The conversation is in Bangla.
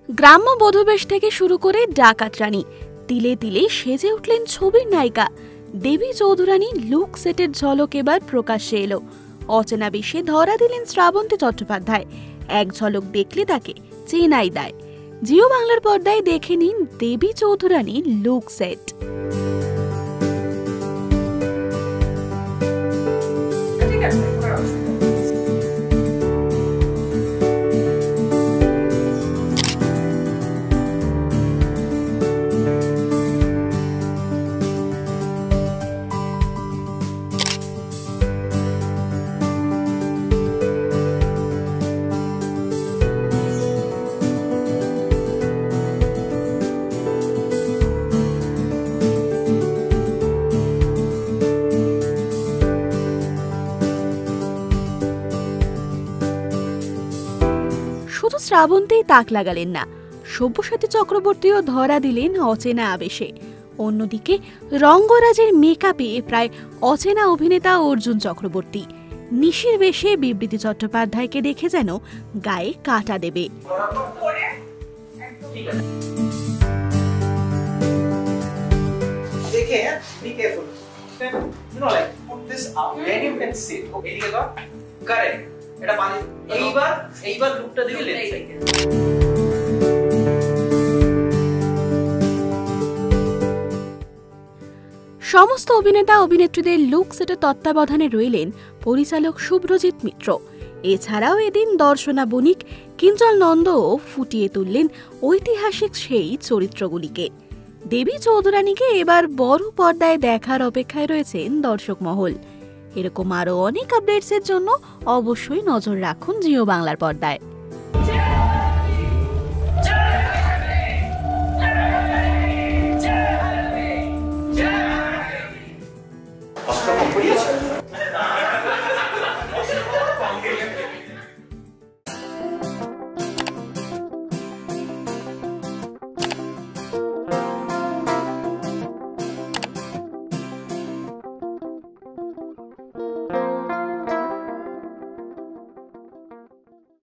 গ্রাম্য বধূবেশ থেকে শুরু করে ডাকাত রানী, তিলে তিলে সেজে উঠলেন ছবির নায়িকা। দেবী চৌধুরানী লুক সেটের ঝলক এবার প্রকাশ্যে এলো। অচেনা বেশে ধরা দিলেন শ্রাবন্তী চট্টোপাধ্যায়। এক ঝলক দেখলে তাকে চেনাই দেয়। জিও বাংলার পর্দায় দেখে নিন দেবী চৌধুরানী লুক সেট। শুধু শ্রাবন্তীই তাক লাগালেন না, সব্যসাচী চক্রবর্তীও ধরা দিলেন অচেনা আবেশে। অন্যদিকে রঙ্গরাজের মেকআপে প্রায় অচেনা অভিনেতা অর্জুন চক্রবর্তী নিশির বেশে বিবৃতি চট্টোপাধ্যায়কে দেখে যেন গায়ে কাটা দেবে। সমস্ত অভিনেতা অভিনেত্রীদের লুক সেটের তত্ত্বাবধানে রইলেন পরিচালক শুভ্রজিৎ মিত্র। এছাড়াও এদিন দর্শনা বণিক, কিঞ্জল নন্দও ফুটিয়ে তুললেন ঐতিহাসিক সেই চরিত্রগুলিকে। দেবী চৌধুরানীকে এবার বড় পর্দায় দেখার অপেক্ষায় রয়েছেন দর্শক মহল। এরকম আরো অনেক আপডেটসের জন্য অবশ্যই নজর রাখুন জিও বাংলার পর্দায়। অস্ত্র কম পড়িয়েছে।